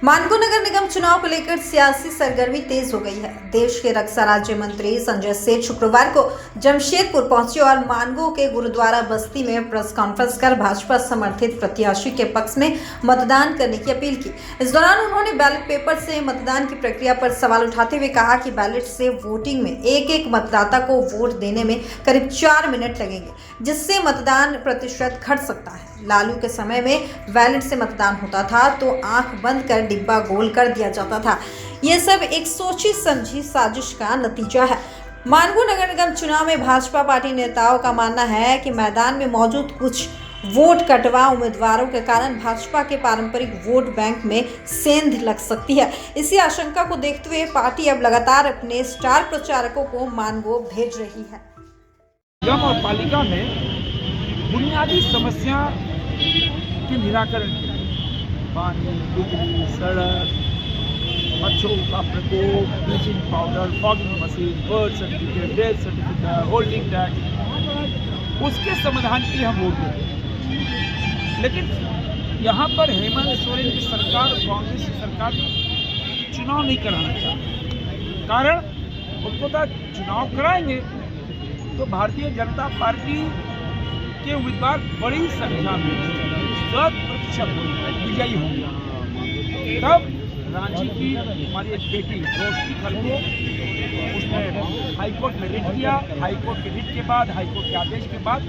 मानगो नगर निगम चुनाव को लेकर सियासी सरगर्मी तेज हो गई है। देश के रक्षा राज्य मंत्री संजय सेठ शुक्रवार को जमशेदपुर पहुंचे और मानगो के गुरुद्वारा बस्ती में प्रेस कॉन्फ्रेंस कर भाजपा समर्थित प्रत्याशी के पक्ष में मतदान करने की अपील की। इस दौरान उन्होंने बैलेट पेपर से मतदान की प्रक्रिया पर सवाल उठाते हुए कहा कि बैलेट से वोटिंग में एक एक मतदाता को वोट देने में करीब 4 मिनट लगेंगे, जिससे मतदान प्रतिशत घट सकता है। लालू के समय में बैलेट से मतदान होता था तो आंख बंद कर डिब्बा गोल कर दिया जाता था। ये सब एक सोची समझी साजिश का नतीजा है। मानगो नगर निगम चुनाव में भाजपा पार्टी नेताओं का मानना है कि मैदान में मौजूद कुछ वोट कटवा उम्मीदवारों के कारण भाजपा के पारंपरिक वोट बैंक में सेंध लग सकती है। इसी आशंका को देखते हुए पार्टी अब लगातार अपने स्टार प्रचारकों को मानगो भेज रही है। निगम और पालिका में बुनियादी समस्या के निराकरण के लिए पानी, बिजली, सड़क, मच्छरों का प्रकोप, bleaching powder, fogging machine, birth certificate, death certificate, holding tax, उसके समाधान के लिए हम वोट देते हैं। लेकिन यहाँ पर हेमंत सोरेन की सरकार, कांग्रेस की सरकार चुनाव नहीं कराना चाहती। कारण उनको तो चुनाव कराएंगे तो भारतीय जनता पार्टी के उम्मीदवार बड़ी संख्या में 100% विजयी होंगे। तब रांची की हमारी एक बेटी रोशनी खलको, उसने हाईकोर्ट में रिट किया। हाईकोर्ट के रिट के बाद, हाईकोर्ट के आदेश के बाद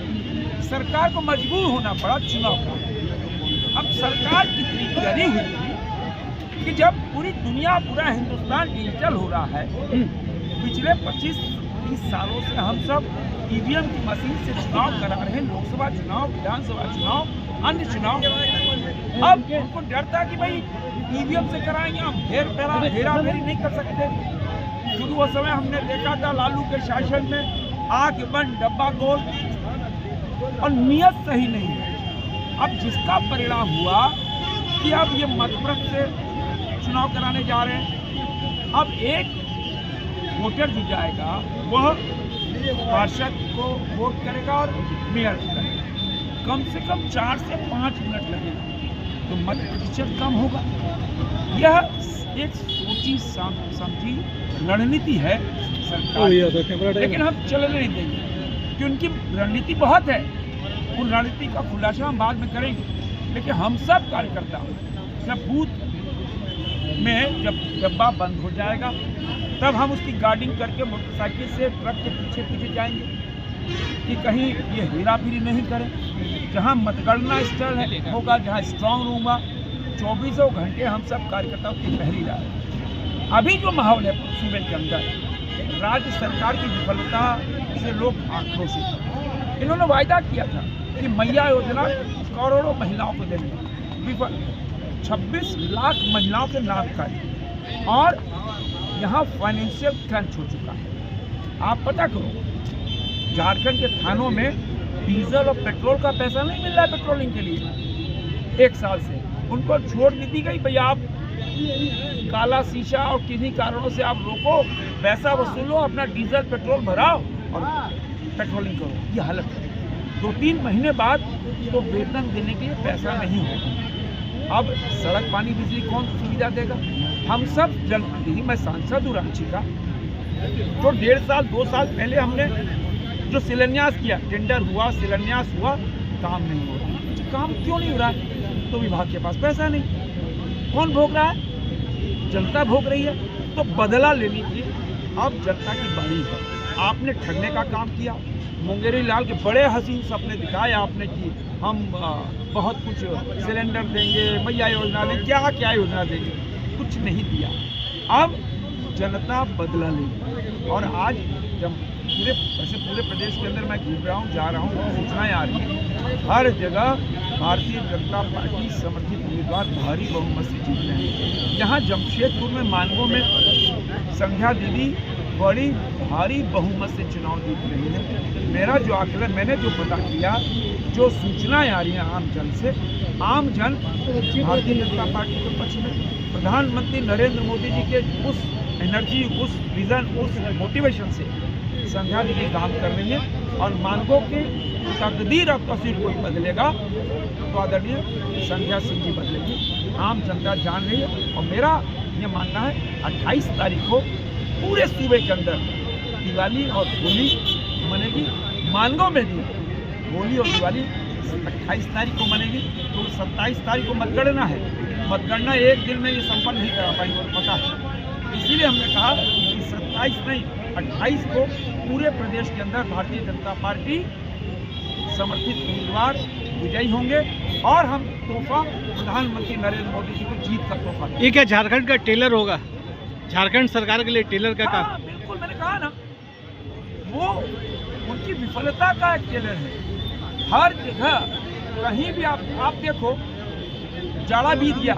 सरकार को मजबूर होना पड़ा चुनाव का। अब सरकार कितनी डरी हुई थी कि जब पूरी दुनिया, पूरा हिंदुस्तान डिजिटल हो रहा है, पिछले 25-30 सालों से हम सब ईवीएम की मशीन से चुनाव करा रहे हैं, लोकसभा चुनाव, विधानसभा चुनाव, अन्य चुनाव। अब उनको डर था कि भाई ईवीएम से कराएंगे, हम हेरा फेरी नहीं कर सकते, क्योंकि वो समय हमने देखा था लालू के शासन में आंख बंद डब्बा गोल, और नियत सही नहीं है। अब जिसका परिणाम हुआ कि अब ये मतभ्रष्ट से चुनाव कराने जा रहे हैं। अब एक वोटर जो जाएगा वह पार्षद को वोट करेगा और मेयर को करेगा। कम से कम 4 से 5 मिनट लगेगा तो मत प्रतिशत कम होगा। यह एक सोची समझी रणनीति है सरकार, लेकिन हम चलने नहीं देंगे कि उनकी रणनीति बहुत है। उन रणनीति का खुलासा हम बाद में करेंगे, लेकिन हम सब कार्यकर्ता जब बूथ में जब डब्बा बंद हो जाएगा तब हम उसकी गार्डिंग करके मोटरसाइकिल से ट्रक के पीछे पीछे जाएंगे कि कहीं ये हेराफेरी नहीं करें। जहां मतगणना स्थल होगा, जहां स्ट्रांग रूम होगा, 24 घंटे हम सब कार्यकर्ताओं की पहरी रहा। अभी जो माहौल है सूबे के अंदर, राज्य सरकार की विफलता से लोग आक्रोशित हैं। इन्होंने वायदा किया था कि मैया योजना करोड़ों महिलाओं को देंगे, विफल। 26 लाख महिलाओं के नाम का, और यहाँ फाइनेंशियल क्रंच हो चुका है। आप पता करो, झारखंड के थानों में डीजल और पेट्रोल का पैसा नहीं मिल रहा है पेट्रोलिंग के लिए 1 साल से। उनको छोड़ दी गई, भैया आप काला शीशा और किन्हीं कारणों से आप रोको, पैसा वसूलो, अपना डीजल पेट्रोल भराओ और पेट्रोलिंग करो। ये हालत है। 2-3 महीने बाद तो वेतन देने के लिए पैसा नहीं होगा। अब सड़क, पानी, बिजली कौन सुविधा देगा? हम सब जनप्रतिनिधि, मैं सांसद हूँ रांची का, तो 1.5 साल 2 साल पहले हमने जो शिलान्यास किया, टेंडर हुआ, शिलान्यास हुआ, काम नहीं हो रहा। काम क्यों नहीं हो रहा है? तो विभाग के पास पैसा नहीं। कौन भोग रहा है? जनता भोग रही है। तो बदला लेने की अब जनता की बारी है। आपने ठगने का काम किया, मुंगेरी लाल के बड़े हसीन सपने दिखाए आपने कि हम बहुत कुछ सिलेंडर देंगे, मैया योजना देंगे, क्या क्या योजना देंगे, कुछ नहीं दिया। अब जनता बदला लेगी। और आज जब पूरे प्रदेश के अंदर मैं घूम रहा हूँ, जा रहा हूँ, सूचनाएं आ रही हैं, हर जगह भारतीय जनता पार्टी समर्थित उम्मीदवार भारी बहुमत से जीत रहे हैं। यहाँ जमशेदपुर में, मानगो में संध्या दीदी बड़ी भारी बहुमत से चुनाव जीत रही है। मेरा जो आकलन, मैंने जो पता किया, जो सूचनाएं आ रही हैं आम जन से, आम जन भारतीय जनता पार्टी के पक्ष में, प्रधानमंत्री नरेंद्र मोदी जी के उस एनर्जी, उस विजन, उस मोटिवेशन से संध्या दीदी काम कर रही है। और मानगो की तकदीर और तस्वीर कोई बदलेगा तो आदरणीय संध्या सिंह जी बदलेगी। आम जनता जान रही है। और मेरा ये मानना है 28 तारीख को पूरे सूबे के अंदर दिवाली और होली मनेगी। मानगांव में भी होली और दिवाली 28 तारीख को मनेगी। तो 27 तारीख को मतगणना है। मतगणना एक दिन में ये संपन्न नहीं करा पाएंगे और पता है। इसीलिए हमने कहा कि 27 नहीं 28 को पूरे प्रदेश के अंदर भारतीय जनता पार्टी समर्थित उम्मीदवार विजयी होंगे और हम तोहफा प्रधानमंत्री नरेंद्र मोदी जी को जीत का तोहफा देंगे। ये क्या झारखंड का टेलर होगा? झारखंड सरकार के लिए टेलर का काम? हाँ, बिल्कुल, मैंने कहा ना, वो उनकी विफलता का एक टेलर है। हर जगह कहीं भी आप देखो, जाड़ा बीत गया,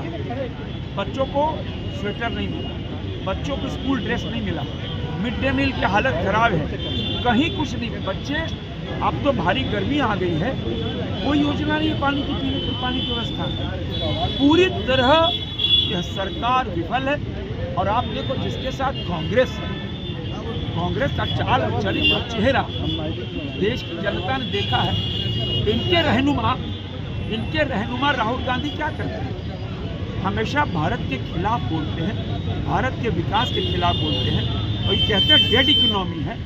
बच्चों को स्वेटर नहीं मिला, बच्चों को स्कूल ड्रेस नहीं मिला, मिड डे मील की हालत खराब है, कहीं कुछ नहीं। बच्चे, अब तो भारी गर्मी आ गई है, कोई योजना नहीं है पानी की, पीने की पानी की व्यवस्था। पूरी तरह यह सरकार विफल है। और आप देखो, जिसके साथ कांग्रेस का चाल चरित्र और चेहरा देश की जनता ने देखा है। इनके रहनुमा राहुल गांधी क्या करते हैं? हमेशा भारत के खिलाफ बोलते हैं, भारत के विकास के खिलाफ बोलते हैं और ये कहते हैं डेड इकोनॉमी है।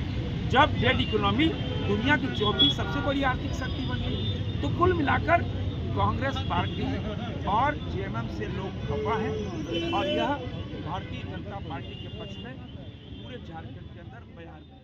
जब डेड इकोनॉमी दुनिया की चौथी सबसे बड़ी आर्थिक शक्ति बन गई, तो कुल मिलाकर कांग्रेस पार्टी और जेएमएम से लोग खफा हैं और यह भारतीय जनता पार्टी के पक्ष में पूरे झारखंड के अंदर बयान है।